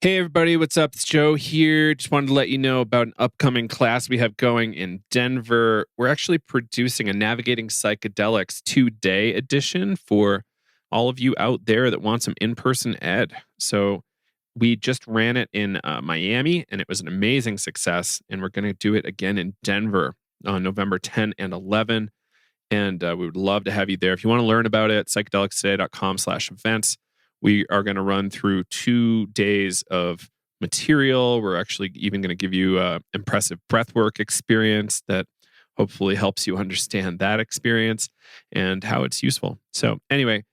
Hey everybody, what's up? It's Joe here. Just wanted to let you know about an upcoming class we have going in Denver. We're actually producing a Navigating Psychedelics 2-day edition for all of you out there that want some in-person ed. So we just ran it in Miami and it was an amazing success. And we're going to do it again in Denver on November 10 and 11. And we would love to have you there. If you want to learn about it, psychedelicstoday.com/events. We are going to run through 2 days of material. We're actually even going to give you an impressive breathwork experience that hopefully helps you understand that experience and how it's useful. So anyway,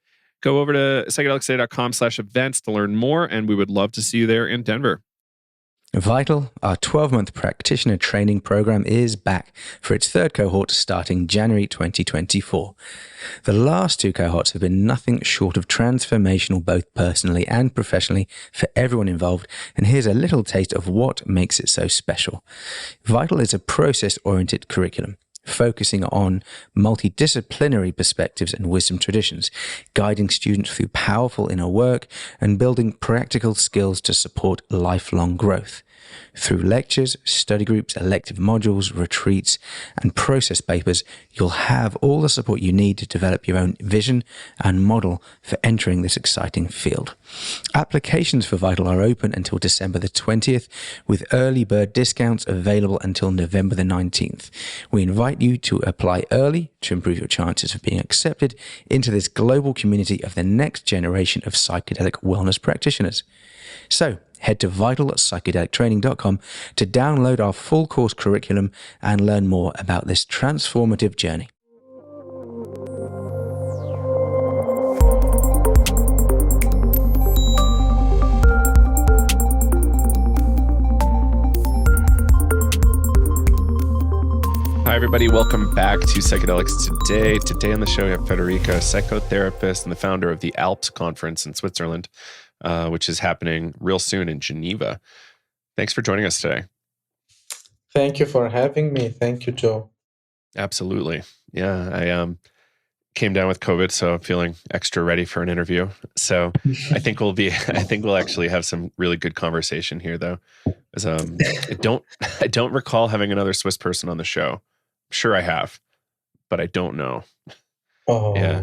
go over to psychedelicstoday.com/events to learn more, and we would love to see you there in Denver. Vital, our 12-month practitioner training program, is back for its third cohort starting January 2024. The last 2 cohorts have been nothing short of transformational, both personally and professionally, for everyone involved, and here's a little taste of what makes it so special. Vital is a process-oriented curriculum, focusing on multidisciplinary perspectives and wisdom traditions, guiding students through powerful inner work and building practical skills to support lifelong growth. Through lectures, study groups, elective modules, retreats, and process papers, you'll have all the support you need to develop your own vision and model for entering this exciting field. Applications for Vital are open until December the 20th, with early bird discounts available until November the 19th. We invite you to apply early to improve your chances of being accepted into this global community of the next generation of psychedelic wellness practitioners. So, head to vital.psychedelictraining.com to download our full course curriculum and learn more about this transformative journey. Hi, everybody. Welcome back to Psychedelics Today. Today on the show, we have Federico, psychotherapist and the founder of the ALPS Conference in Switzerland, which is happening real soon in Geneva. Thanks for joining us today. Thank you for having me. Thank you, Joe. Absolutely. Yeah, I came down with COVID, so I'm feeling extra ready for an interview. So I think we'll actually have some really good conversation here, though. As, I don't recall having another Swiss person on the show. I'm sure I have, but I don't know. Oh, yeah.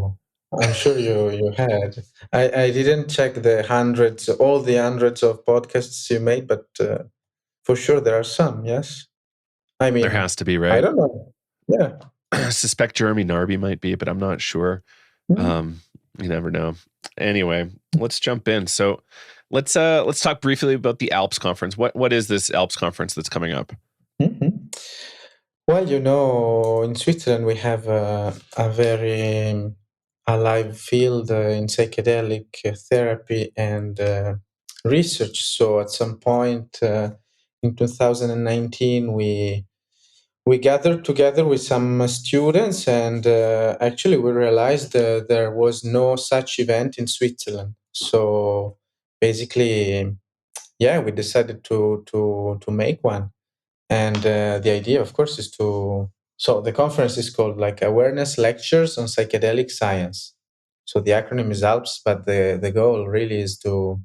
I'm sure you had. I didn't check all the hundreds of podcasts you made, but for sure there are some, yes? I mean, there has to be, right? I don't know. Yeah. I suspect Jeremy Narby might be, but I'm not sure. You never know. Anyway, let's jump in. So let's talk briefly about the ALPS conference. What is this ALPS conference that's coming up? Mm-hmm. Well, in Switzerland we have a very alive field in psychedelic therapy and research. So at some point in 2019, we gathered together with some students, and actually we realized there was no such event in Switzerland. So basically, we decided to make one. And the idea, of course, is so the conference is called like Awareness Lectures on Psychedelic Science. So the acronym is ALPS, but the goal really is to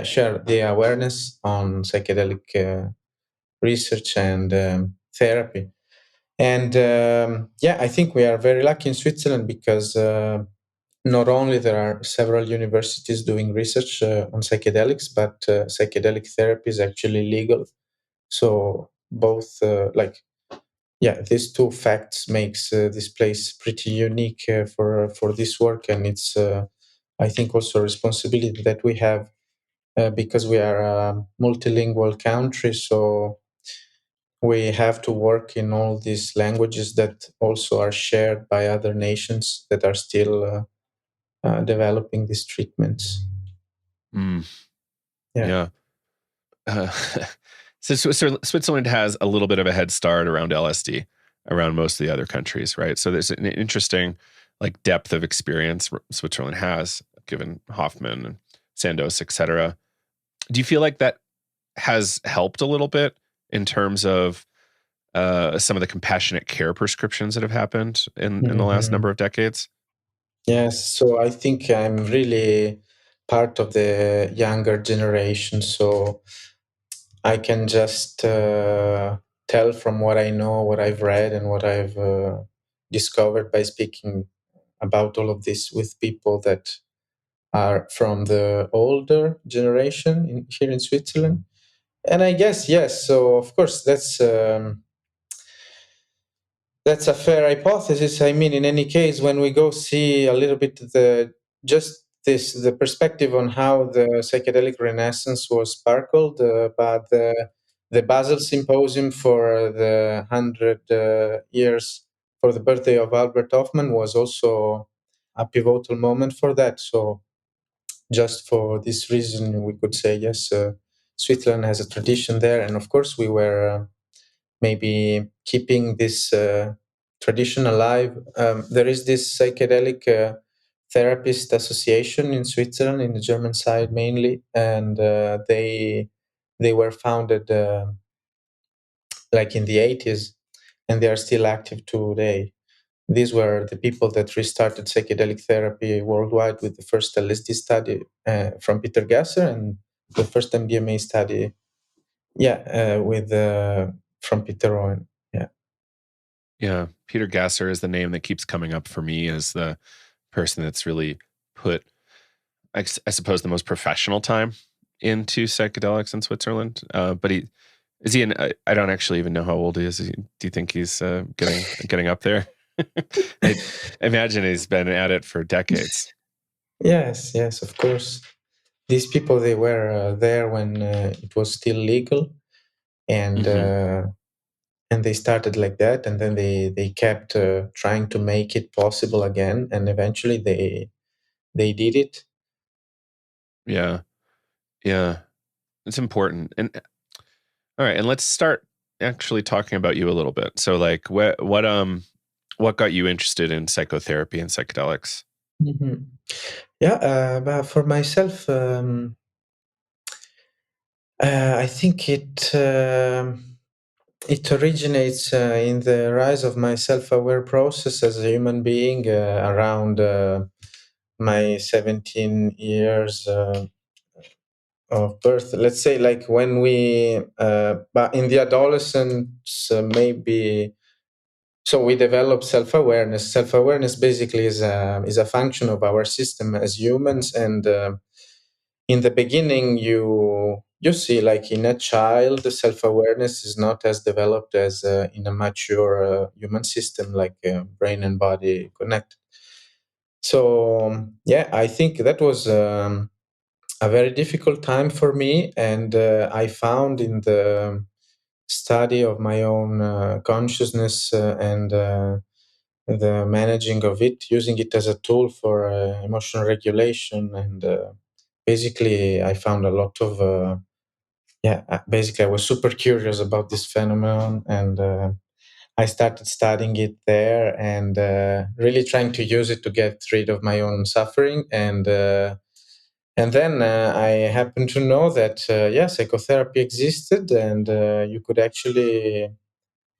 share the awareness on psychedelic research and therapy. And I think we are very lucky in Switzerland because not only there are several universities doing research on psychedelics, but psychedelic therapy is actually legal. So both these two facts makes this place pretty unique for this work, and it's I think also a responsibility that we have because we are a multilingual country, so we have to work in all these languages that also are shared by other nations that are still developing these treatments. Yeah. So Switzerland has a little bit of a head start around LSD, around most of the other countries, right? So there's an interesting depth of experience Switzerland has, given Hoffman and Sandoz, et cetera. Do you feel like that has helped a little bit in terms of some of the compassionate care prescriptions that have happened in the last number of decades? Yes, so I think I'm really part of the younger generation, so I can just tell from what I know, what I've read, and what I've discovered by speaking about all of this with people that are from the older generation here in Switzerland. And I guess, yes, so of course that's a fair hypothesis. I mean, in any case, when we go see a little bit the perspective on how the psychedelic renaissance was sparkled, but the Basel Symposium for the 100 years for the birthday of Albert Hoffman was also a pivotal moment for that. So just for this reason, we could say, yes, Switzerland has a tradition there. And of course, we were maybe keeping this tradition alive. There is this psychedelic therapist association in Switzerland, in the German side mainly, and they were founded like in the 80s, and they are still active today. These were the people that restarted psychedelic therapy worldwide with the first LSD study from Peter Gasser and the first MDMA study, with from Peter Owen. Yeah. Yeah. Peter Gasser is the name that keeps coming up for me as the person that's really put, I suppose, the most professional time into psychedelics in Switzerland. But is he? I don't actually even know how old he is. Do you think he's getting up there? I imagine he's been at it for decades. Yes, of course. These people, they were there when it was still legal, and and they started like that, and then they kept trying to make it possible again, and eventually they did it. Yeah, it's important. And all right, and let's start actually talking about you a little bit. So, like, what got you interested in psychotherapy and psychedelics? Mm-hmm. Yeah, but for myself, I think it originates in the rise of my self-aware process as a human being around my 17 years of birth. Let's say, like when but in the adolescence, maybe. So we develop self-awareness. Self-awareness basically is a function of our system as humans, and in the beginning, you see, like in a child, the self-awareness is not as developed as in a mature human system, like brain and body connected. So yeah, I think that was a very difficult time for me, and I found in the study of my own consciousness and the managing of it, using it as a tool for emotional regulation, and basically I found a lot of basically I was super curious about this phenomenon, and I started studying it there, and really trying to use it to get rid of my own suffering. And then I happened to know that psychotherapy existed, and you could actually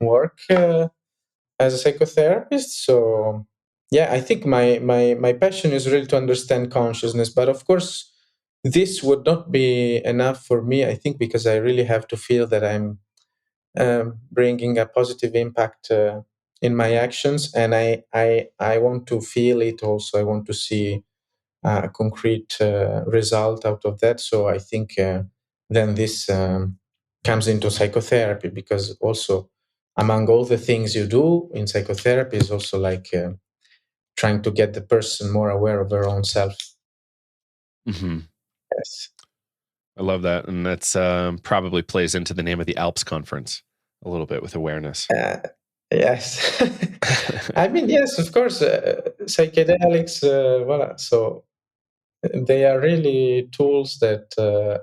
work as a psychotherapist. So yeah, I think my passion is really to understand consciousness, but of course this would not be enough for me, I think, because I really have to feel that I'm bringing a positive impact in my actions, and I want to feel it also. I want to see a concrete result out of that. So I think then this comes into psychotherapy, because also among all the things you do in psychotherapy is also like trying to get the person more aware of their own self. Mm-hmm. Yes. I love that, and that's probably plays into the name of the ALPS conference a little bit with awareness. Yes. I mean, yes, of course, psychedelics, voilà. So they are really tools that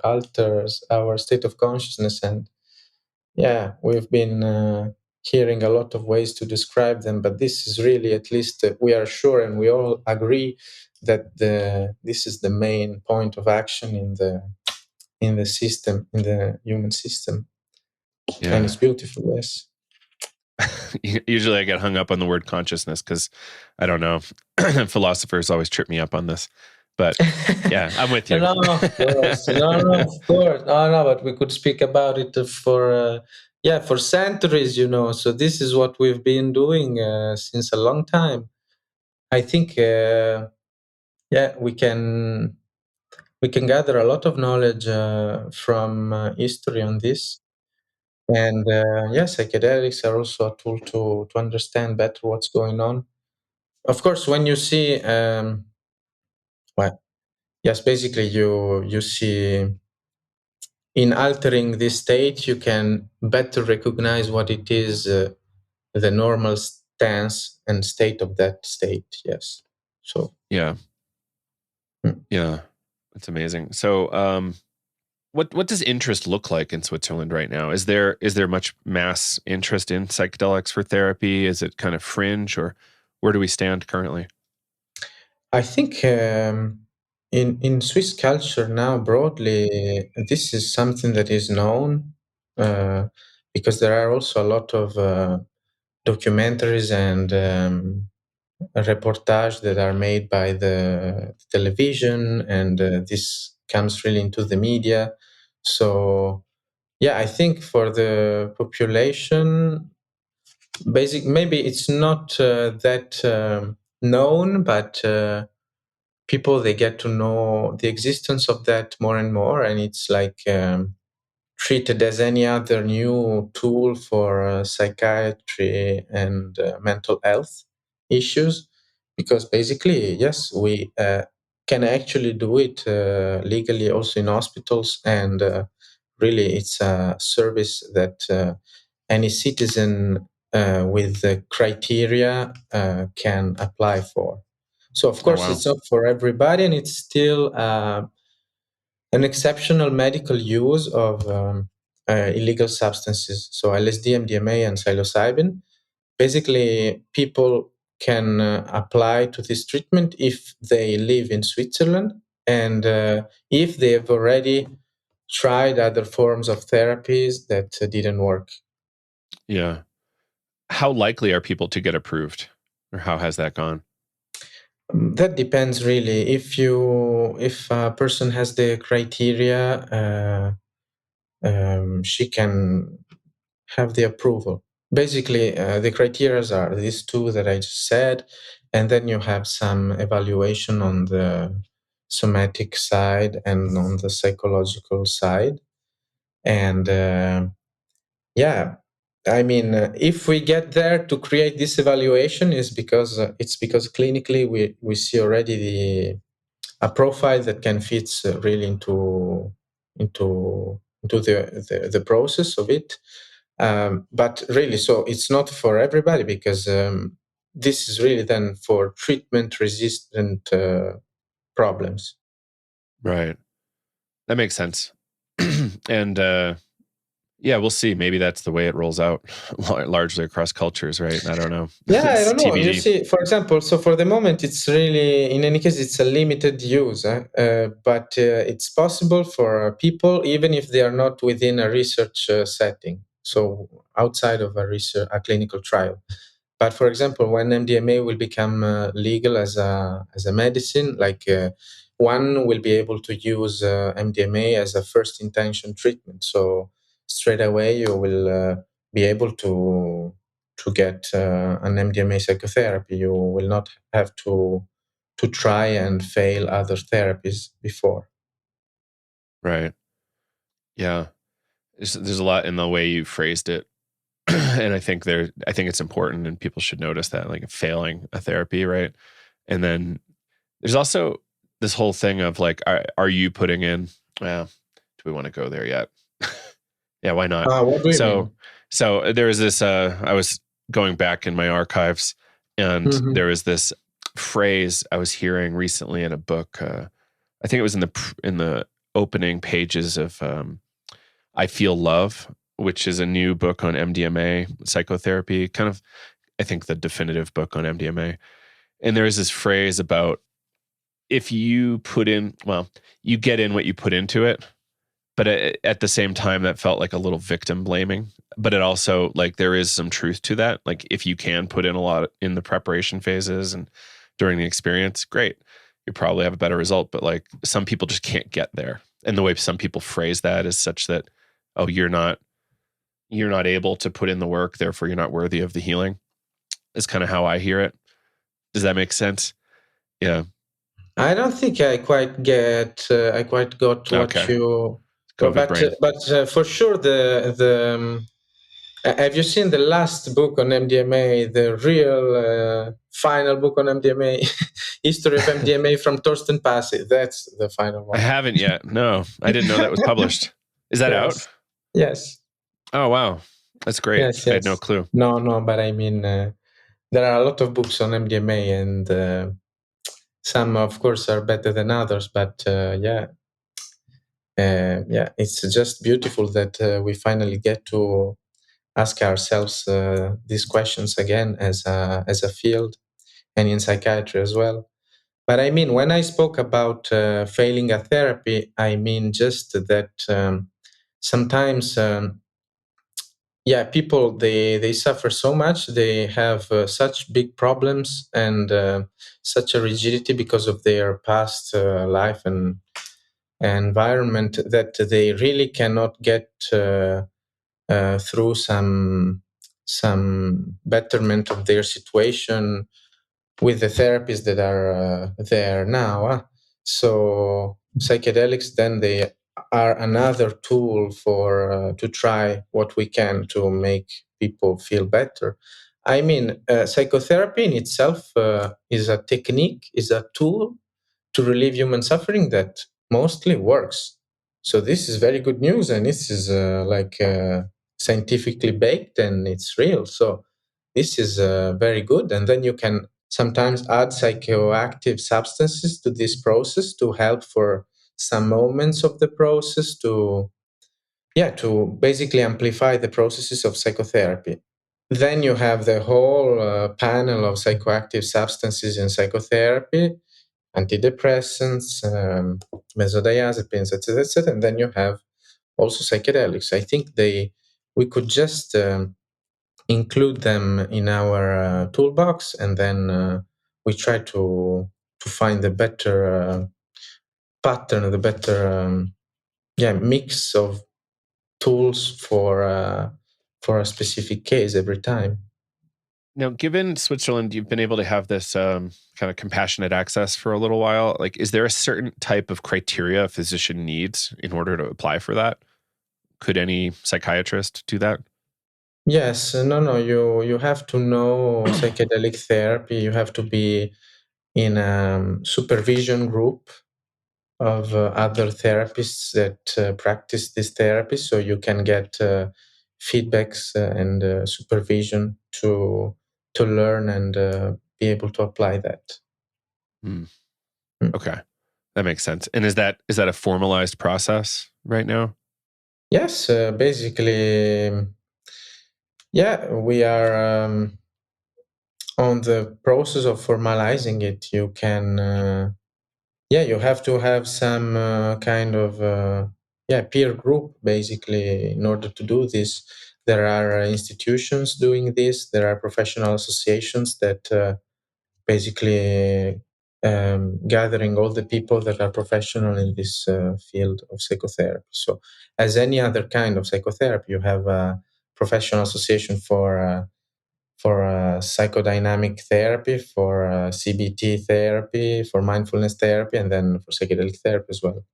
alters our state of consciousness, and yeah, we've been hearing a lot of ways to describe them, but this is really, at least we are sure, and we all agree that this is the main point of action in the system, in the human system, and it's beautiful. Yes. Usually I get hung up on the word consciousness because I don't know. Philosophers always trip me up on this. But yeah, I'm with you. No, of course. No, of course. No, but we could speak about it for centuries, So this is what we've been doing since a long time. I think, we can gather a lot of knowledge from history on this. And psychedelics are also a tool to understand better what's going on. Of course, when you see, well, yes, basically you see in altering this state, you can better recognize what it is, the normal stance and state of that state. Yes. So yeah, yeah, that's amazing. So, what does interest look like in Switzerland right now? Is there much mass interest in psychedelics for therapy? Is it kind of fringe, or where do we stand currently? I think in Swiss culture now broadly, this is something that is known uh, because there are also a lot of documentaries and reportage that are made by the television, and this comes really into the media. So yeah, I think for the population, maybe it's not that known, but people, they get to know the existence of that more and more, and it's like treated as any other new tool for psychiatry and mental health issues, because basically, yes, we can actually do it legally also in hospitals, and really it's a service that any citizen with the criteria can apply for. So of Oh course wow, it's not for everybody, and it's still an exceptional medical use of illegal substances, so LSD, MDMA, and psilocybin. Basically, people can apply to this treatment if they live in Switzerland, and if they have already tried other forms of therapies that didn't work. yeah. How likely are people to get approved, or how has that gone? That depends really. If a person has the criteria, she can have the approval. Basically, the criteria are these two that I just said, and then you have some evaluation on the somatic side and on the psychological side. And yeah, I mean, if we get there to create this evaluation, is because it's because clinically we see already a profile that can fit really into the process of it. But really, so it's not for everybody, because this is really then for treatment resistant problems. Right, that makes sense. And yeah, we'll see. Maybe that's the way it rolls out, largely across cultures, right? I don't know. Yeah, I It's don't know. You TBD. see, for example, so for the moment, it's really, in any case, it's a limited use, but it's possible for people, even if they are not within a research setting, so outside of a clinical trial. But for example, when MDMA will become legal as a medicine, like one will be able to use MDMA as a first intention treatment. So straight away you will be able to get an MDMA psychotherapy. You will not have to try and fail other therapies before. Right. Yeah. There's a lot in the way you phrased it. And I think it's important, and people should notice that, like, failing a therapy, right? And then there's also this whole thing of like, are you putting in, well, do we want to go there yet? Yeah, why not? What do you So, mean? so there was this, I was going back in my archives, and Hmm. there was this phrase I was hearing recently in a book. I think it was in the opening pages of I Feel Love, which is a new book on MDMA psychotherapy, kind of, I think, the definitive book on MDMA. And there is this phrase about, if you put in, well, you get in what you put into it. But at the same time, that felt like a little victim blaming. But it also, like, there is some truth to that. Like, if you can put in a lot in the preparation phases and during the experience, great. you probably have a better result. But like some people just can't get there. And the way some people phrase that is such that, oh, you're not able to put in the work, therefore you're not worthy of the healing, is kind of how I hear it. Does that make sense? Yeah. I don't think I quite got what Okay. you. COVID brain. But for sure, have you seen the last book on MDMA, the real final book on MDMA, History of MDMA from Torsten Passi? That's the final one. I haven't yet. No, I didn't know that was published. Is that out? Yes. Oh, wow. That's great. Yes. I had no clue. No, but I mean, there are a lot of books on MDMA, and some, of course, are better than others. But it's just beautiful that we finally get to ask ourselves these questions again as a field, and in psychiatry as well. But I mean, when I spoke about failing a therapy, I mean just that sometimes, people they suffer so much, they have such big problems and such a rigidity because of their past life and environment that they really cannot get through some betterment of their situation with the therapies that are there now. So psychedelics, then they are another tool for to try what we can to make people feel better. I mean, psychotherapy in itself is a technique, is a tool to relieve human suffering that mostly works. So this is very good news, and this is scientifically baked, and it's real. So this is very good. And then you can sometimes add psychoactive substances to this process to help for some moments of the process to basically amplify the processes of psychotherapy. Then you have the whole panel of psychoactive substances in psychotherapy, antidepressants, benzodiazepines, etc., etc. And then you have also psychedelics. I think we could just include them in our toolbox, and then we try to find the better pattern, the better mix of tools for a specific case every time. Now, given Switzerland, you've been able to have this kind of compassionate access for a little while. Like, is there a certain type of criteria a physician needs in order to apply for that? Could any psychiatrist do that? Yes, no. You have to know psychedelic therapy. You have to be in a supervision group of other therapists that practice this therapy, so you can get feedbacks and supervision to learn and be able to apply that. Mm. Okay, that makes sense. And is that a formalized process right now? Yes, basically, we are on the process of formalizing it. You can. You have to have some kind of peer group basically in order to do this. There are institutions doing this. There are professional associations that basically gathering all the people that are professional in this field of psychotherapy. So, as any other kind of psychotherapy, you have a professional association for psychodynamic therapy, for CBT therapy, for mindfulness therapy, and then for psychedelic therapy as well.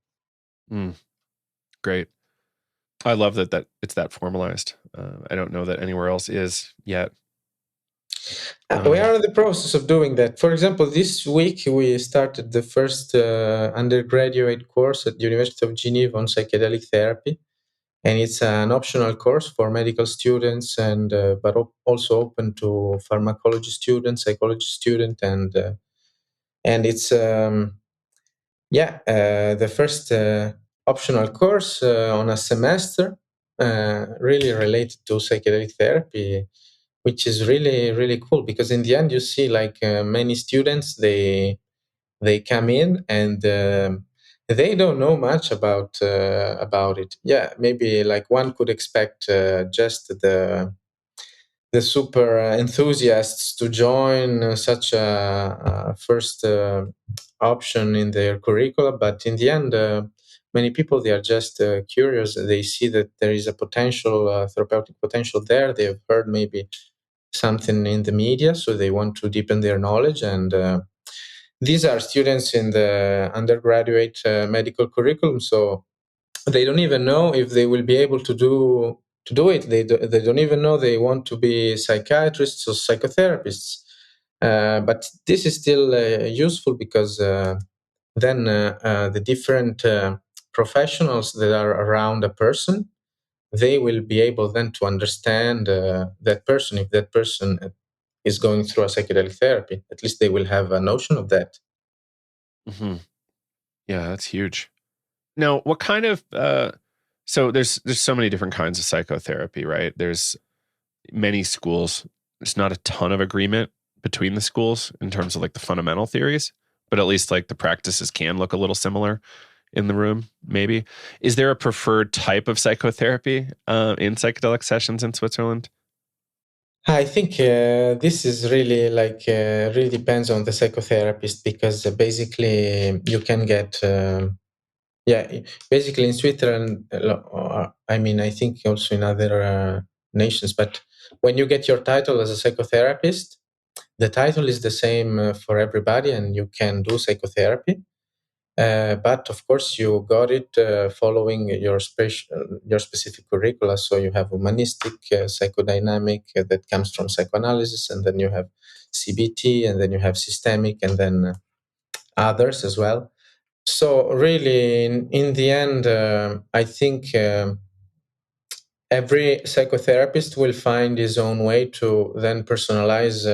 Great. I love that it's that formalized. I don't know that anywhere else is yet. We are in the process of doing that. For example, this week we started the first undergraduate course at the University of Geneva on psychedelic therapy. And it's an optional course for medical students, and but also open to pharmacology students, psychology students, and it's the first optional course on a semester, really related to psychedelic therapy, which is really really cool, because in the end you see like many students they come in and they don't know much about it. Yeah, maybe like one could expect just the super enthusiasts to join such a first option in their curricula. But in the end, many people, they are just curious. They see that there is a potential, therapeutic potential there. They have heard maybe something in the media, so they want to deepen their knowledge. And these are students in the undergraduate medical curriculum, so they don't even know if they will be able to do it. They don't even know they want to be psychiatrists or psychotherapists. But this is still useful because then the different professionals that are around a person, they will be able then to understand that person. If that person is going through a psychedelic therapy, at least they will have a notion of that. Mm-hmm. Yeah, that's huge. Now, what kind of so there's so many different kinds of psychotherapy, right? There's many schools. There's not a ton of agreement between the schools in terms of like the fundamental theories, but at least like the practices can look a little similar in the room, maybe. Is there a preferred type of psychotherapy in psychedelic sessions in Switzerland? I think this is really really depends on the psychotherapist, because basically you can get basically in Switzerland, I mean, I think also in other nations, but when you get your title as a psychotherapist, the title is the same for everybody, and you can do psychotherapy. But of course, you got it following your specific curricula. So you have humanistic, psychodynamic that comes from psychoanalysis, and then you have CBT, and then you have systemic, and then others as well. So really, in the end, I think every psychotherapist will find his own way to then personalize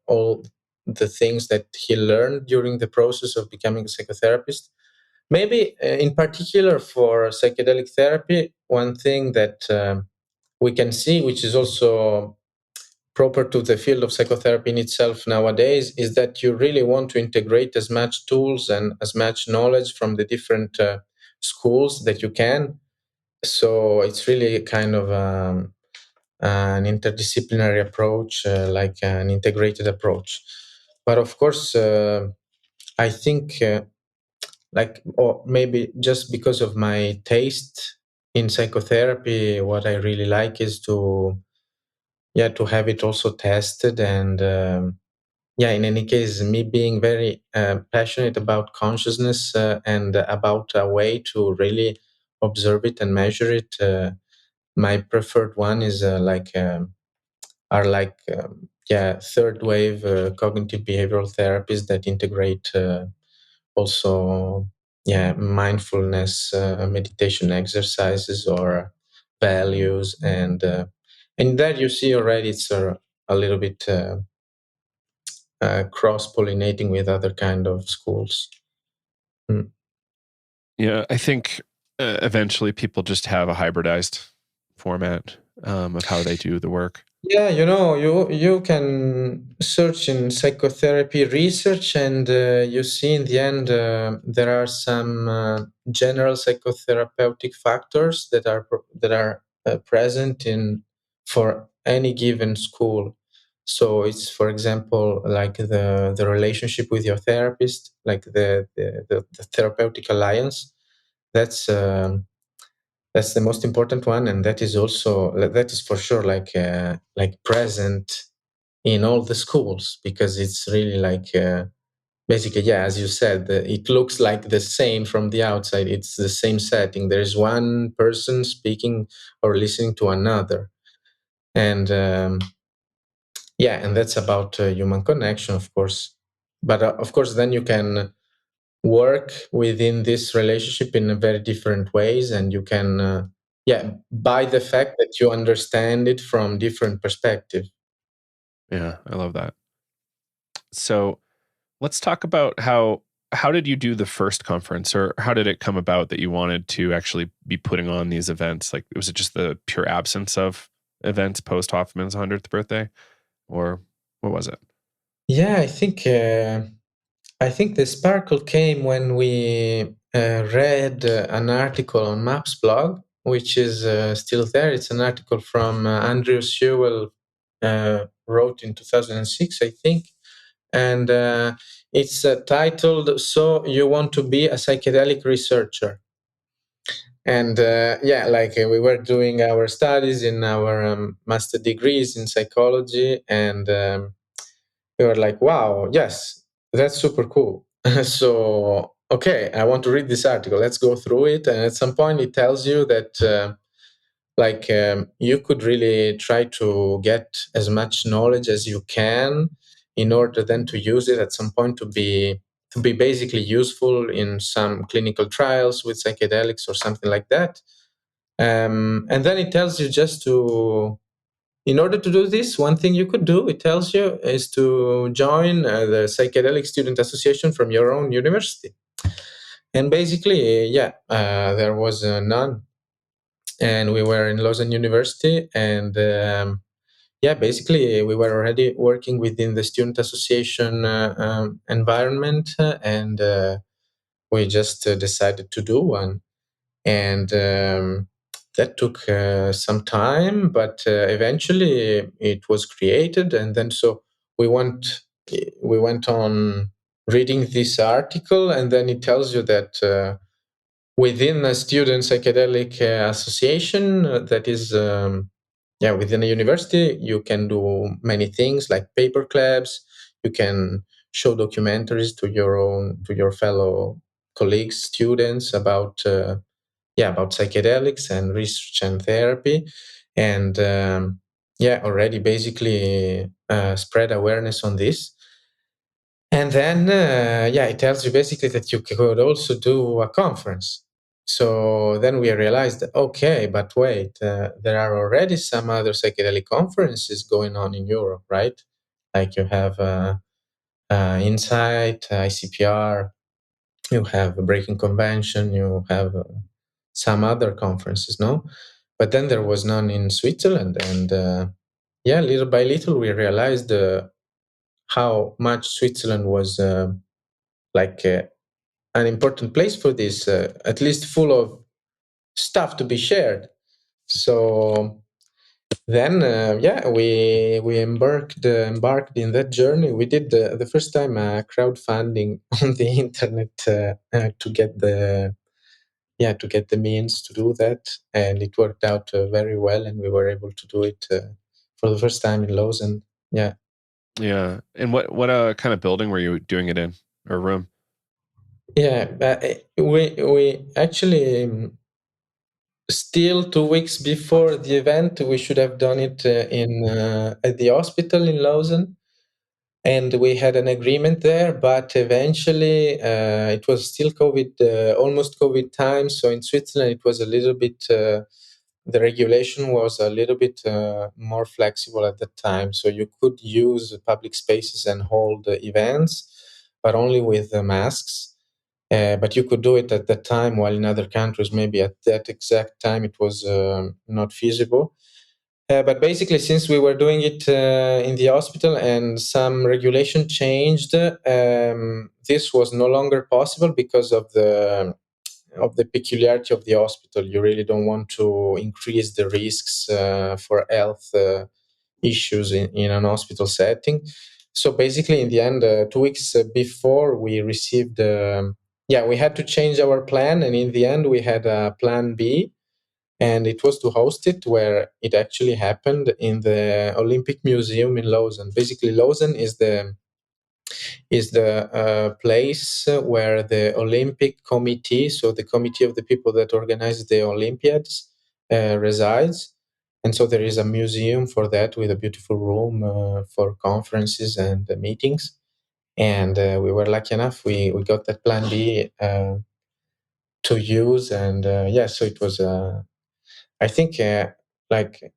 all the things that he learned during the process of becoming a psychotherapist. Maybe in particular for psychedelic therapy, one thing that we can see, which is also proper to the field of psychotherapy in itself nowadays, is that you really want to integrate as much tools and as much knowledge from the different schools that you can. So it's really a kind of an interdisciplinary approach, like an integrated approach. But of course, I think or maybe just because of my taste in psychotherapy, what I really like is to have it also tested. And in any case, me being very passionate about consciousness and about a way to really observe it and measure it, my preferred one is third wave cognitive behavioral therapies that integrate also mindfulness meditation exercises or values. And there you see already it's a little bit cross-pollinating with other kind of schools. Yeah, I think eventually people just have a hybridized format of how they do the work. Yeah, you can search in psychotherapy research, and you see in the end there are some general psychotherapeutic factors that are present in for any given school. So it's, for example, like the relationship with your therapist, like the therapeutic alliance. That's that's the most important one, and that is for sure like present in all the schools, because it's really like basically, as you said, it looks like the same from the outside. It's the same setting. There is one person speaking or listening to another. And and that's about human connection, of course. But of course, then you can work within this relationship in very different ways, and you can by the fact that you understand it from different perspective. Yeah, I love that. So let's talk about how did you do the first conference, or how did it come about that you wanted to actually be putting on these events? Like, was it just the pure absence of events post Hoffman's 100th birthday, or what was it? I think the sparkle came when we read an article on Maps blog, which is still there. It's an article from Andrew Sewell wrote in 2006, I think. And it's titled "So You Want to Be a Psychedelic Researcher." And we were doing our studies in our master degrees in psychology, and we were like, wow, yes, that's super cool. So, okay, I want to read this article. Let's go through it. And at some point, it tells you that you could really try to get as much knowledge as you can in order then to use it at some point to be basically useful in some clinical trials with psychedelics or something like that. And then it tells you just to, in order to do this, one thing you could do, it tells you, is to join the Psychedelic Student Association from your own university. And basically, there was none. And we were in Lausanne University. And basically, we were already working within the Student Association environment. And we just decided to do one. And that took some time, but eventually it was created. And then so we went on reading this article, and then it tells you that within a student psychedelic association that is within a university, you can do many things like paper clubs. You can show documentaries to your fellow colleagues, students about about psychedelics and research and therapy, and already basically spread awareness on this. And then it tells you basically that you could also do a conference. So then we realized, okay, but wait, there are already some other psychedelic conferences going on in Europe, right? Like you have Insight, ICPR, you have a Breaking Convention, you have some other conferences, no? But then there was none in Switzerland. And little by little, we realized how much Switzerland was an important place for this, at least full of stuff to be shared. So then, we embarked in that journey. We did the first time crowdfunding on the internet to get the means to do that, and it worked out very well, and we were able to do it for the first time in Lausanne. Yeah. Yeah. And what kind of building were you doing it in, or room? Yeah, we actually still 2 weeks before the event, we should have done it in at the hospital in Lausanne, and we had an agreement there. But eventually, it was still COVID, almost COVID time. So in Switzerland, it was a little bit. The regulation was a little bit more flexible at the time, so you could use public spaces and hold events, but only with masks. But you could do it at that time, while in other countries, maybe at that exact time, it was not feasible. But basically, since we were doing it in the hospital and some regulation changed, this was no longer possible because of the peculiarity of the hospital. You really don't want to increase the risks for health issues in an hospital setting. So basically, in the end, 2 weeks before we received, we had to change our plan, and in the end, we had a plan B, and it was to host it where it actually happened in the Olympic Museum in Lausanne. Basically, Lausanne is the place where the Olympic Committee, so the committee of the people that organize the Olympiads, resides. And so there is a museum for that, with a beautiful room for conferences and meetings. And we were lucky enough, we got that plan B to use. And so it was, I think, like,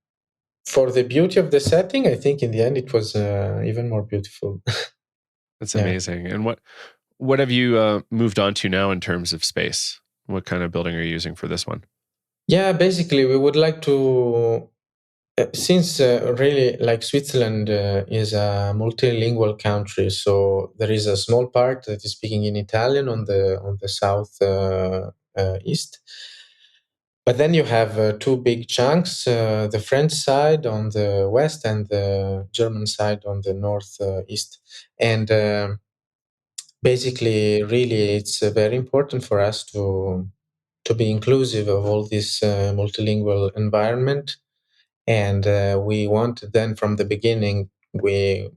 for the beauty of the setting, I think in the end it was even more beautiful. That's Yeah. amazing. And what have you moved on to now in terms of space? What kind of building are you using for this one? Yeah, basically, we would like to, since really, like, Switzerland is a multilingual country, so there is a small part that is speaking in Italian on the south east. But then you have two big chunks, the French side on the west and the German side on the northeast. And basically, really, it's very important for us to be inclusive of all this multilingual environment. And we wanted then from the beginning, we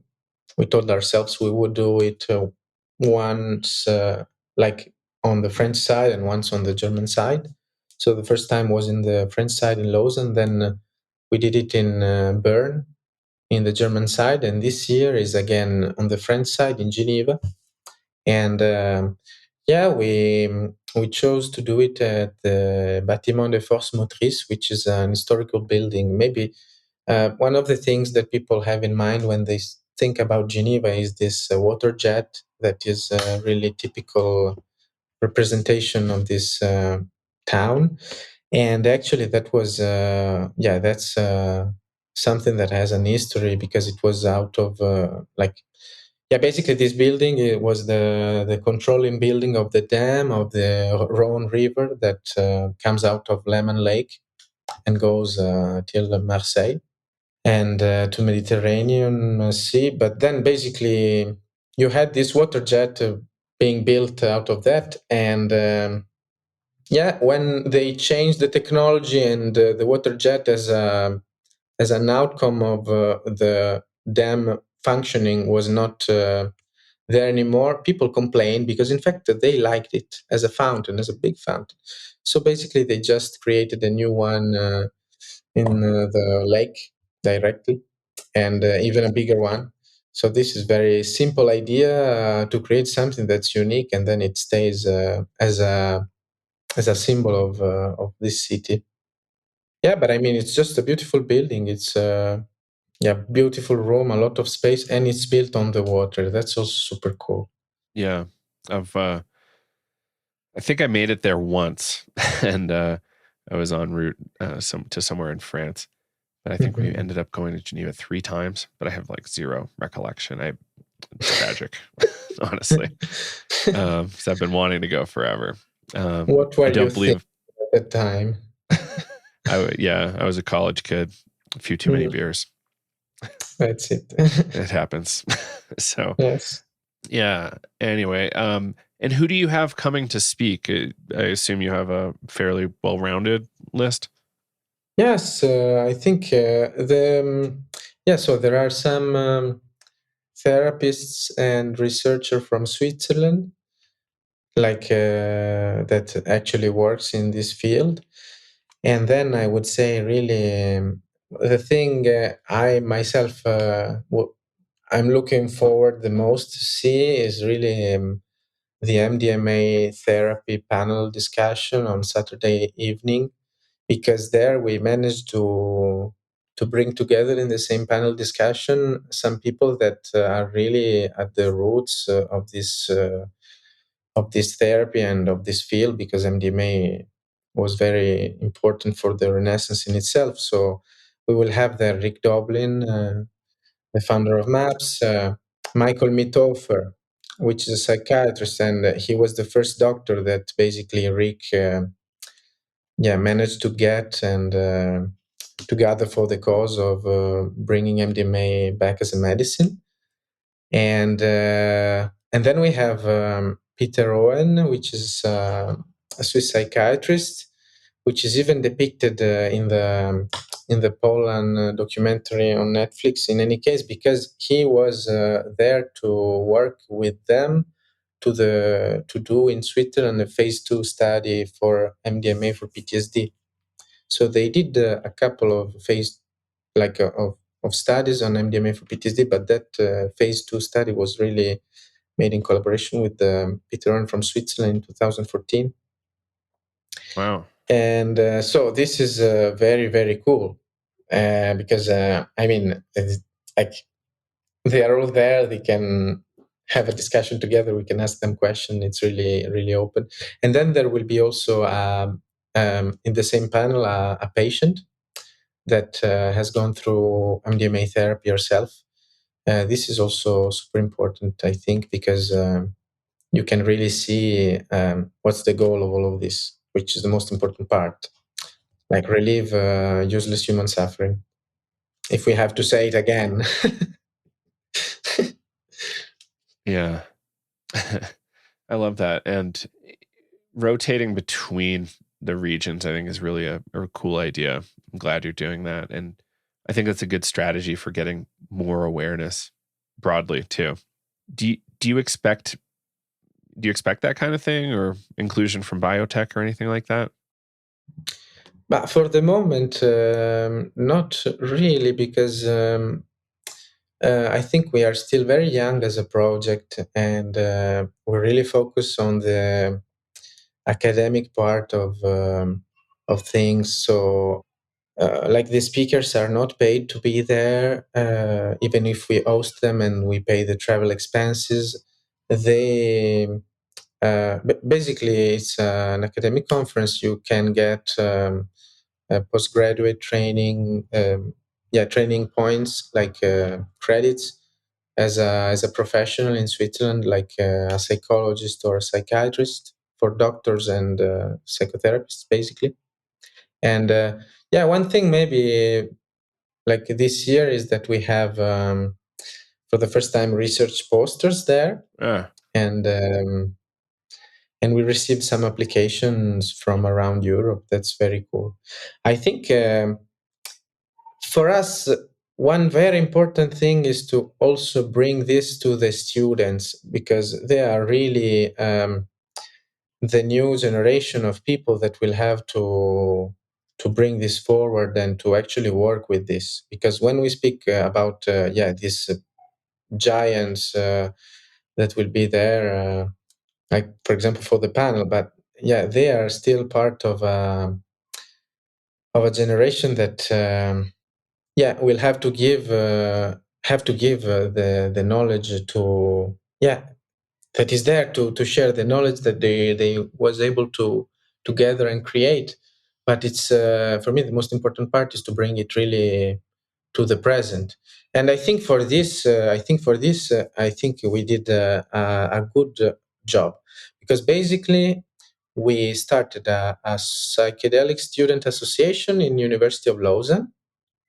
told ourselves we would do it once like on the French side and once on the German side. So the first time was in the French side in Lausanne, then we did it in Bern in the German side, and this year is again on the French side in Geneva. And yeah, we chose to do it at the Bâtiment des Forces Motrices, which is an historical building. Maybe one of the things that people have in mind when they think about Geneva is this water jet that is a really typical representation of this town. And actually, that was that's something that has an history because it was out of basically this building it was the controlling building of the dam of the Rhone River that comes out of Lemon Lake and goes till Marseille and to Mediterranean Sea. But then basically you had this water jet being built out of that, and when they changed the technology and the water jet as an outcome of the dam functioning was not there anymore, people complained because in fact they liked it as a fountain, as a big fountain. So basically they just created a new one in the lake directly, and even a bigger one. So this is very simple idea to create something that's unique, and then it stays as a symbol of this city. Yeah, but I mean, it's just a beautiful building. It's beautiful room, a lot of space, and it's built on the water. That's also super cool. Yeah, I think I made it there once, and I was en route to somewhere in France. But I think we ended up going to Geneva 3 times, but I have like zero recollection. It's tragic, honestly, because I've been wanting to go forever. What were you thinking at the time? I was a college kid, a few too many beers. That's it. It happens. So yes. Yeah. Anyway, and who do you have coming to speak? I assume you have a fairly well-rounded list. Yes, I think so there are some therapists and researchers from Switzerland, like that actually works in this field. And then I would say really the thing I myself I'm looking forward the most to see is really the MDMA therapy panel discussion on Saturday evening, because there we managed to bring together in the same panel discussion some people that are really at the roots of this therapy and of this field, because MDMA was very important for the Renaissance in itself. So we will have there Rick Doblin, the founder of MAPS, Michael Mithoefer, which is a psychiatrist, and he was the first doctor that basically Rick managed to get and to gather for the cause of bringing MDMA back as a medicine. And then we have Peter Owen, which is a Swiss psychiatrist, which is even depicted in the Poland documentary on Netflix. In any case, because he was there to work with them to do in Switzerland a phase 2 study for MDMA for PTSD. So they did a couple of of studies on MDMA for PTSD, but that phase 2 study was really made in collaboration with Peter Owen from Switzerland in 2014. Wow. And so this is very, very cool because, I mean, like they are all there. They can have a discussion together. We can ask them questions. It's really, really open. And then there will be also in the same panel a patient that has gone through MDMA therapy herself. This is also super important, I think, because you can really see what's the goal of all of this, which is the most important part. like relieve useless human suffering. If we have to say it again. Yeah. I love that. And rotating between the regions, I think, is really a cool idea. I'm glad you're doing that. And I think that's a good strategy for getting more awareness broadly too. Do you expect that kind of thing, or inclusion from biotech or anything like that? But for the moment, not really, because I think we are still very young as a project, and we really focus on the academic part of things. So, like, the speakers are not paid to be there, even if we host them and we pay the travel expenses. They basically, it's an academic conference. You can get postgraduate training, training points, like credits as a professional in Switzerland, like a psychologist or a psychiatrist, for doctors and psychotherapists, basically. And one thing maybe like this year is that we have for the first time research posters there, and we received some applications from around Europe. That's very cool. I think for us, one very important thing is to also bring this to the students, because they are really the new generation of people that will have to bring this forward and to actually work with this. Because when we speak about these giants that will be there, like for example for the panel, but they are still part of a generation that will have to give the knowledge to that is there to share the knowledge that they was able to gather and create. But it's for me, the most important part is to bring it really to the present. And I think for this I think we did a good job, because basically we started a psychedelic student association in University of Lausanne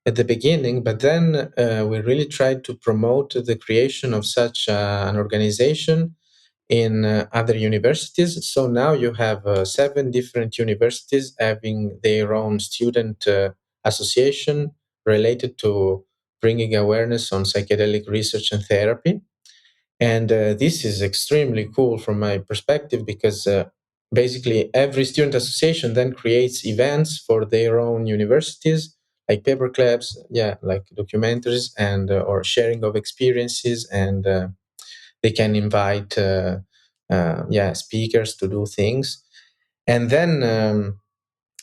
at the beginning, but then we really tried to promote the creation of such an organization in other universities. So now you have 7 different universities having their own student association related to bringing awareness on psychedelic research and therapy. And this is extremely cool from my perspective, because basically every student association then creates events for their own universities, like paper clubs, like documentaries, and or sharing of experiences, and they can invite speakers to do things. And then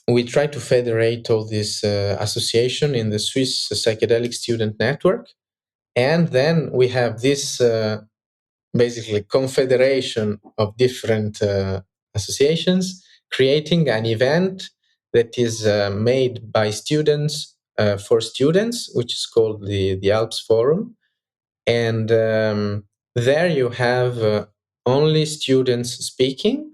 we try to federate all this association in the Swiss Psychedelic Student Network. And then we have this basically confederation of different associations, creating an event that is made by students for students, which is called the ALPS Forum. And there you have only students speaking.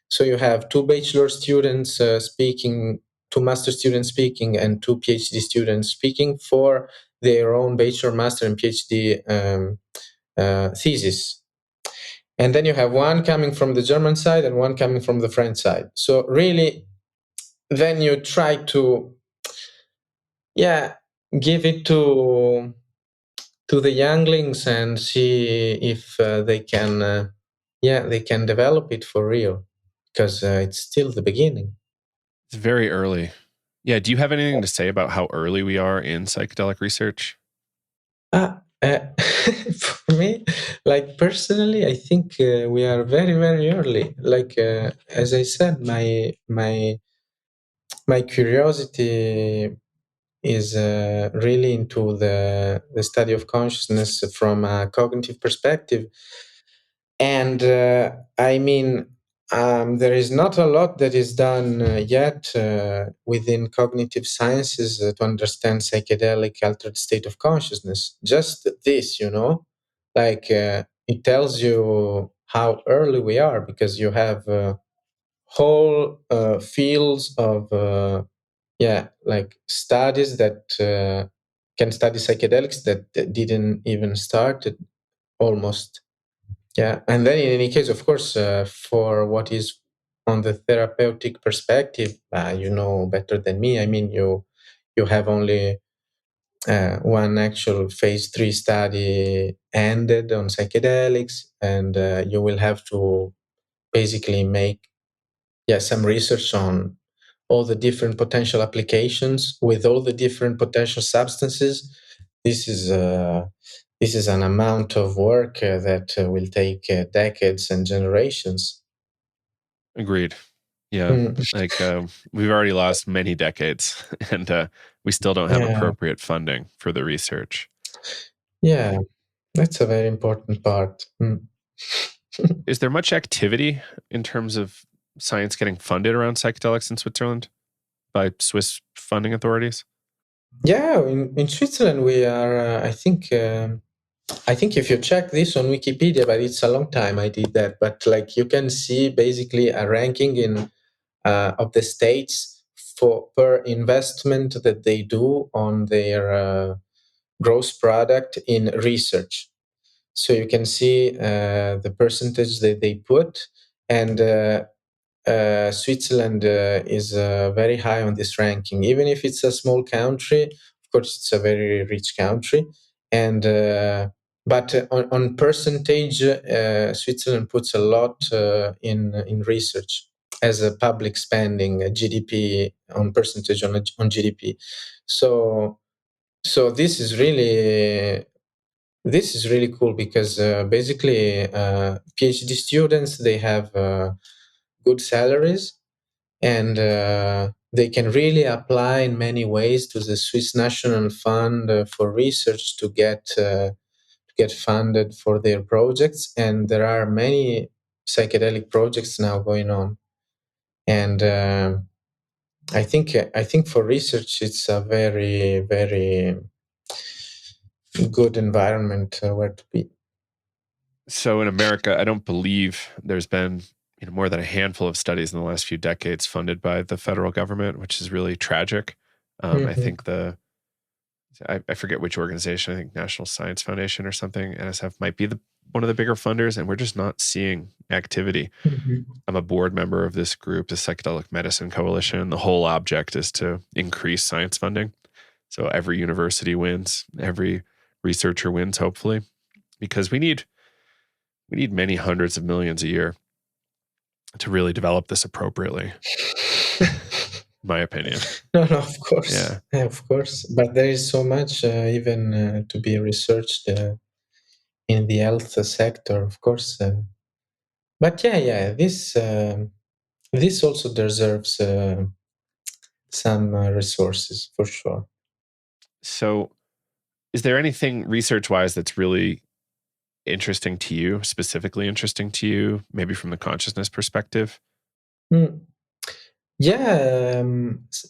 So you have 2 bachelor students speaking, 2 master students speaking, and 2 PhD students speaking for their own bachelor, master, and PhD thesis. And then you have one coming from the German side and one coming from the French side. So really, then you try to give it to the younglings and see if they can develop it for real, because it's still the beginning. It's very early. Yeah. Do you have anything to say about how early we are in psychedelic research? For me, like personally, I think we are very, very early. Like as I said, my curiosity is really into the study of consciousness from a cognitive perspective. And I mean, there is not a lot that is done yet within cognitive sciences to understand psychedelic altered state of consciousness. Just this, like it tells you how early we are, because you have whole fields of like studies that can study psychedelics that didn't even start almost. Yeah, and then in any case, of course, for what is on the therapeutic perspective, you know better than me. I mean, you have only one actual phase 3 study ended on psychedelics, and you will have to basically make some research on all the different potential applications with all the different potential substances. This is this is an amount of work that will take decades and generations. Agreed. Yeah. Mm, Like we've already lost many decades and we still don't have yeah, appropriate funding for the research. yeah, that's a very important part. Is there much activity in terms of science getting funded around psychedelics in Switzerland by Swiss funding authorities? Yeah, in Switzerland we are. I think if you check this on Wikipedia, but it's a long time I did that. But like you can see basically a ranking in of the states for per investment that they do on their gross product in research. So you can see the percentage that they put, and Switzerland is very high on this ranking. Even if it's a small country, of course, it's a very rich country, and but on percentage, Switzerland puts a lot in research as a public spending, GDP on percentage on GDP. So so this is really cool because basically PhD students they have good salaries, and they can really apply in many ways to the Swiss National Fund for research to get funded for their projects. And there are many psychedelic projects now going on, and I think for research it's a very good environment where to be. So in America, I don't believe there's been more than a handful of studies in the last few decades funded by the federal government, which is really tragic. I Mm-hmm. think I forget which organization. I think National Science Foundation or something. NSF might be one of the bigger funders, and we're just not seeing activity. Mm-hmm. I'm a board member of this group, the Psychedelic Medicine Coalition. The whole object is to increase science funding. So every university wins, every researcher wins, hopefully, because we need many hundreds of millions a year to really develop this appropriately. My opinion. No, of course, Yeah. of course. But there is so much even to be researched in the health sector, of course. But this also deserves some resources for sure. So, is there anything research-wise that's really interesting to you, specifically interesting to you, maybe from the consciousness perspective? Mm. Yeah,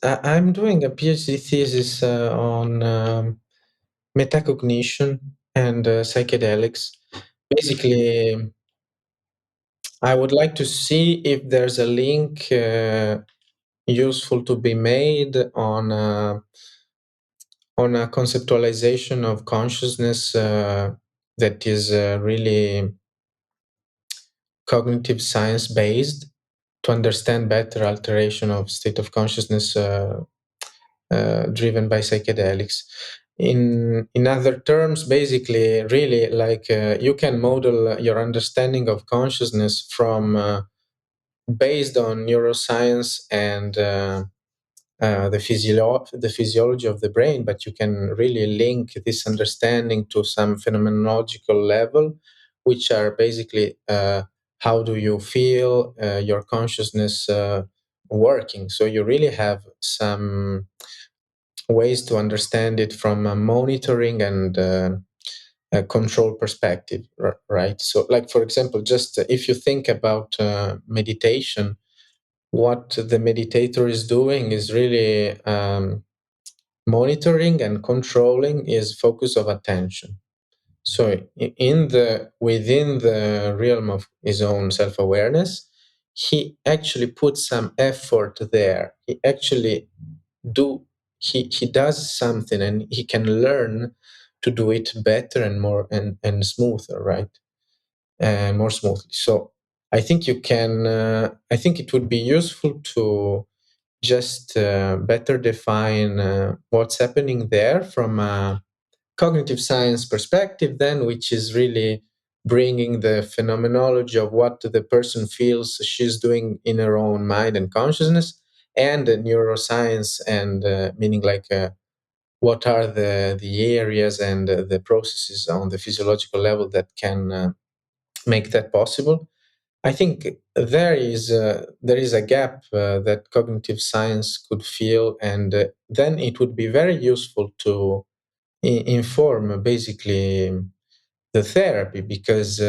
I'm doing a PhD thesis on metacognition and psychedelics. Basically, I would like to see if there's a link useful to be made on a conceptualization of consciousness that is really cognitive science based to understand better alteration of state of consciousness driven by psychedelics. In other terms, basically, really like you can model your understanding of consciousness from based on neuroscience and the physiology of the brain, but you can really link this understanding to some phenomenological level, which are basically how do you feel your consciousness working. So you really have some ways to understand it from a monitoring and a control perspective, right? So, like for example, just if you think about meditation, what the meditator is doing is really monitoring and controlling his focus of attention. So within the realm of his own self-awareness, he actually puts some effort there. He actually he does something and he can learn to do it better and more and smoother, right? More smoothly. So I think you can. I think it would be useful to just better define what's happening there from a cognitive science perspective, then, which is really bringing the phenomenology of what the person feels she's doing in her own mind and consciousness, and neuroscience, and meaning like what are the areas and the processes on the physiological level that can make that possible. I think there is a gap that cognitive science could fill, and then it would be very useful to inform basically the therapy, because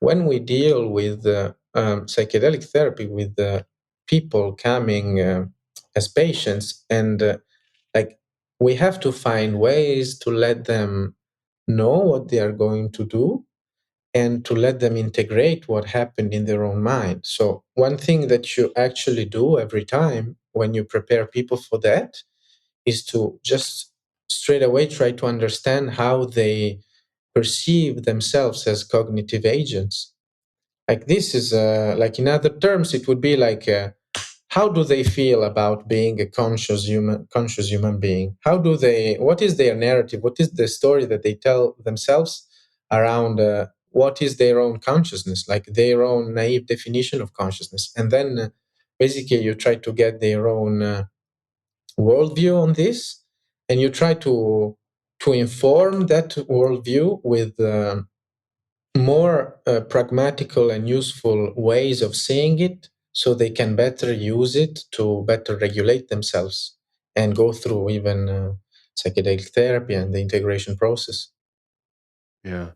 when we deal with psychedelic therapy with people coming as patients, and like we have to find ways to let them know what they are going to do and to let them integrate what happened in their own mind. So one thing that you actually do every time when you prepare people for that is to just straight away try to understand how they perceive themselves as cognitive agents. Like this is like in other terms, it would be like how do they feel about being a conscious human being? How do they? What is their narrative? What is the story that they tell themselves around what is their own consciousness, like their own naive definition of consciousness? And then basically you try to get their own worldview on this, and you try to inform that worldview with more pragmatical and useful ways of seeing it, so they can better use it to better regulate themselves and go through even psychedelic therapy and the integration process. Yeah,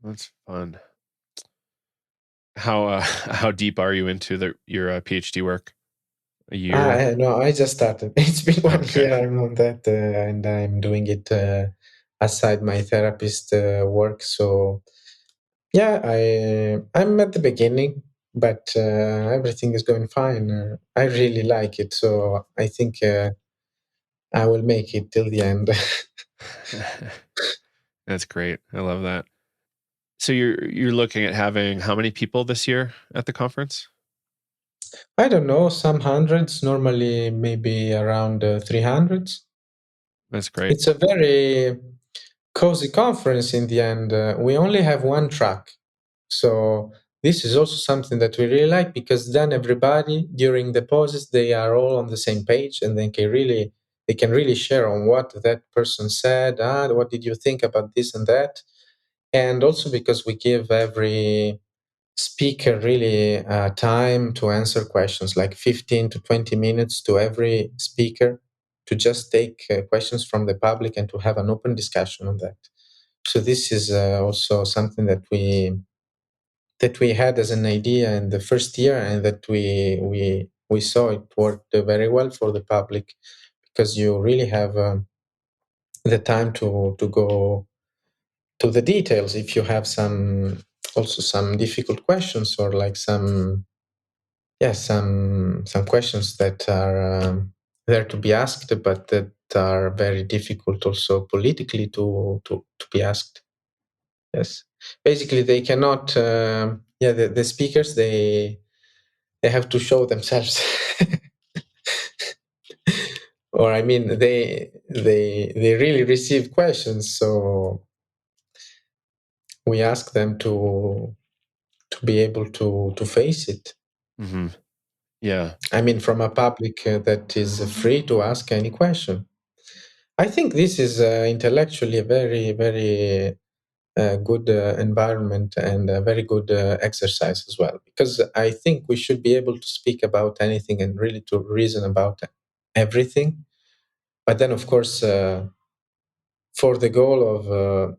that's fun. How how deep are you into your PhD work? A year? No, I just started. It's been 1 year Okay. I'm on that, and I'm doing it aside my therapist work. So yeah, I'm at the beginning, but everything is going fine. I really like it, so I think I will make it till the end. That's great. I love that. So you're looking at having how many people this year at the conference? I don't know, some hundreds, normally maybe around 300s. That's great. It's a very cozy conference in the end. We only have one track. So this is also something that we really like, because then everybody during the pauses, they are all on the same page, and they can really share on what that person said. What did you think about this and that? And also because we give every speaker really time to answer questions, like 15 to 20 minutes to every speaker, to just take questions from the public and to have an open discussion on that. So this is also something that we had as an idea in the first year, and that we saw it worked very well for the public, because you really have the time to go to the details if you have some difficult questions, or like some questions that are there to be asked, but that are very difficult also politically to be asked. Yes, basically they cannot. The speakers, they have to show themselves, or I mean, they really receive questions, so we ask them to be able to face it. Mm-hmm. Yeah. I mean, from a public that is free to ask any question. I think this is intellectually a very, very good environment, and a very good exercise as well, because I think we should be able to speak about anything and really to reason about everything. But then, of course, for the goal of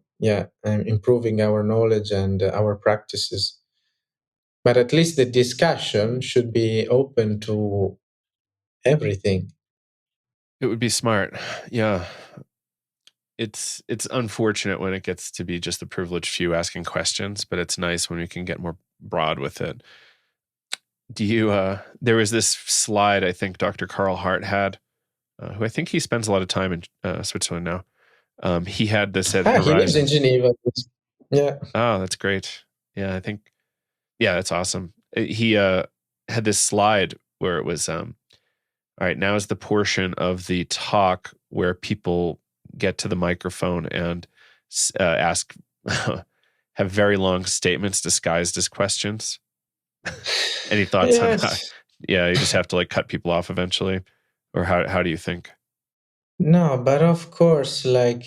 improving our knowledge and our practices. But at least the discussion should be open to everything. It would be smart. Yeah. It's unfortunate when it gets to be just the privileged few asking questions, but it's nice when we can get more broad with it. There was this slide I think Dr. Carl Hart had who I think he spends a lot of time in Switzerland now. He had this at He lives in Horizon. Geneva. Yeah. Oh, that's great. Yeah, I think. Yeah, that's awesome. He had this slide where it was, all right, now is the portion of the talk where people get to the microphone and ask, have very long statements disguised as questions. Any thoughts on that? Yes. Yeah, you just have to like cut people off eventually. Or how do you think? No, but of course, like,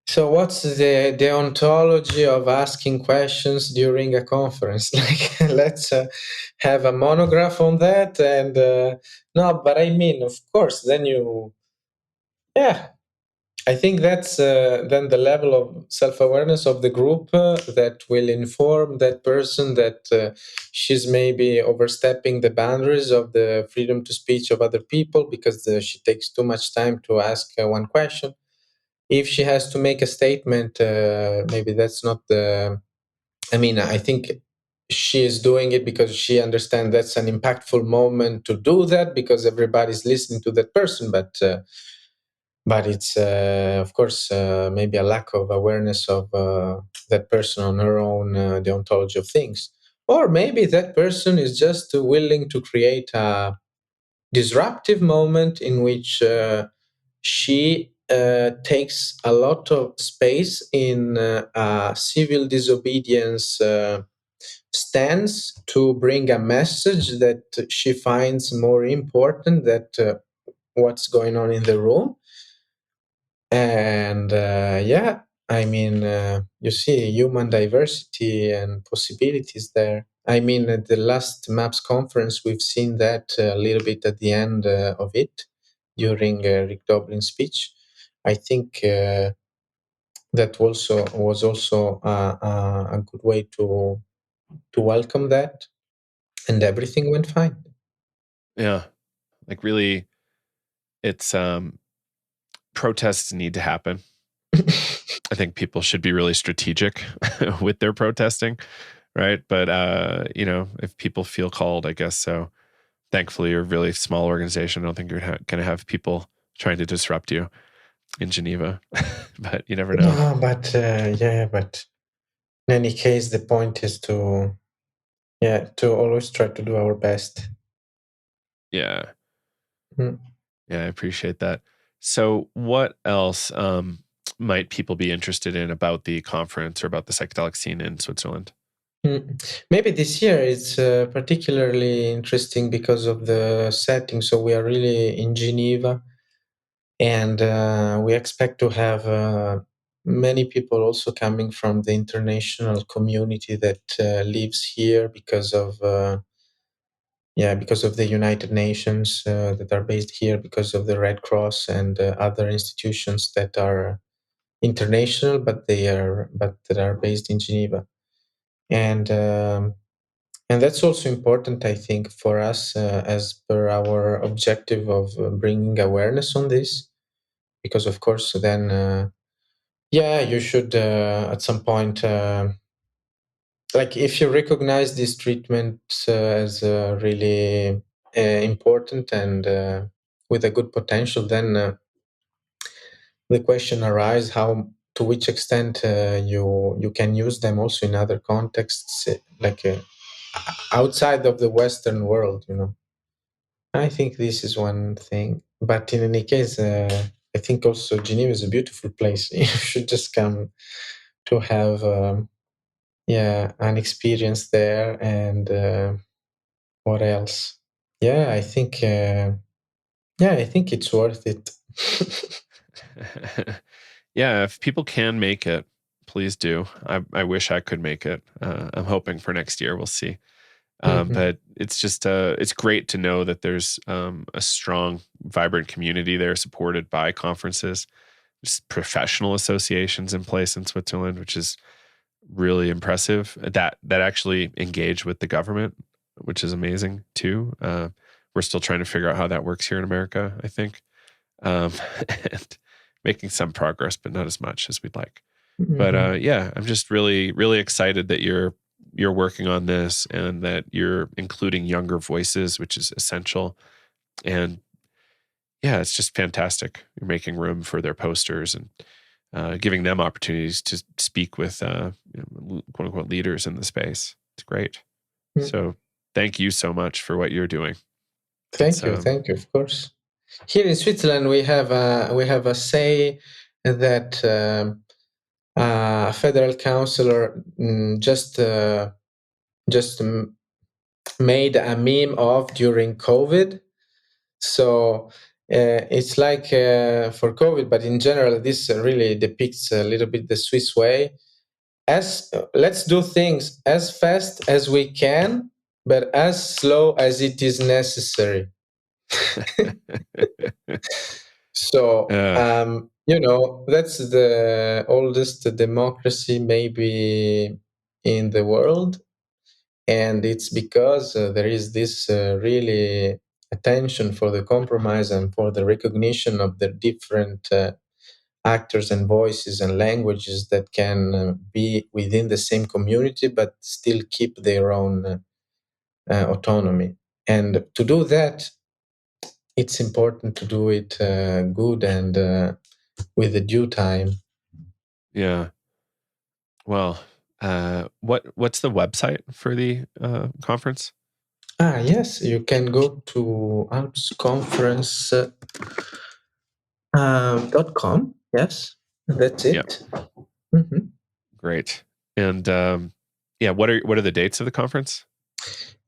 so what's the deontology of asking questions during a conference? Like, let's have a monograph on that. And no, but I mean, of course, then yeah, I think that's then the level of self-awareness of the group that will inform that person that she's maybe overstepping the boundaries of the freedom to speech of other people because she takes too much time to ask one question. If she has to make a statement, maybe that's not the. I mean, I think she is doing it because she understands that's an impactful moment to do that because everybody's listening to that person, but it's of course maybe a lack of awareness of that person on her own deontology of things, or maybe that person is just willing to create a disruptive moment in which she takes a lot of space in a civil disobedience stance to bring a message that she finds more important than what's going on in the room. And yeah, I mean, you see human diversity and possibilities there. I mean, at the last MAPS conference, we've seen that a little bit at the end of it during Rick Doblin's speech. I think that also was also a good way to welcome that, and everything went fine. Yeah, like really, it's protests need to happen. I think people should be really strategic with their protesting, right? But if people feel called, I guess so. Thankfully, you're a really small organization. I don't think you're going to have people trying to disrupt you in Geneva, but you never know. No, but yeah, but in any case, the point is to always try to do our best. Yeah. Mm. Yeah, I appreciate that. So what else might people be interested in about the conference or about the psychedelic scene in Switzerland? Maybe this year it's particularly interesting because of the setting. So we are really in Geneva, and we expect to have many people also coming from the international community that lives here because of the United Nations that are based here, because of the Red Cross and other institutions that are international, but that are based in Geneva, and that's also important, I think, for us as per our objective of bringing awareness on this, because of course, then you should at some point. Like if you recognize this treatment as really important and with a good potential, then the question arises how to which extent you can use them also in other contexts, like outside of the Western world. I think this is one thing, but in any case, I think also Geneva is a beautiful place. You should just come to have an experience there. And what else? Yeah, I think it's worth it. Yeah, if people can make it, please do. I wish I could make it. I'm hoping for next year. We'll see. But it's just it's great to know that there's a strong, vibrant community there supported by conferences, just professional associations in place in Switzerland, which is really impressive. That actually engage with the government, which is amazing too. We're still trying to figure out how that works here in America, I think, and making some progress, but not as much as we'd like. But I'm just really, really excited that you're working on this and that you're including younger voices, which is essential. And yeah, it's just fantastic. You're making room for their posters and giving them opportunities to speak with quote unquote leaders in the space. It's great. So thank you so much for what you're doing. Thank you, of course. Here in Switzerland, we have a say that a federal councillor just made a meme of during COVID. So it's like for COVID, but in general, this really depicts a little bit the Swiss way. Let's do things as fast as we can, but as slow as it is necessary. So that's the oldest democracy maybe in the world, and it's because there is this really attention for the compromise and for the recognition of the different actors and voices and languages that can be within the same community but still keep their own autonomy. And to do that, it's important to do it good and with the due time. Yeah. Well, what's the website for the conference? Yes, you can go to alpsconference.com. Yes, that's it. Yep. Mm-hmm. Great. And what are the dates of the conference?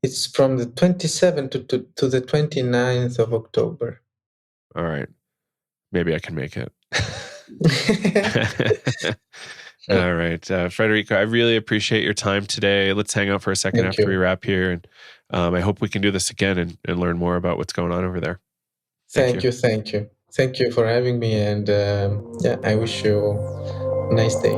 It's from the 27th to the 29th of October. All right. Maybe I can make it. All right. Federico, I really appreciate your time today. Let's hang out for a second after we wrap here. And I hope we can do this again and learn more about what's going on over there. Thank you. Thank you for having me. And I wish you a nice day.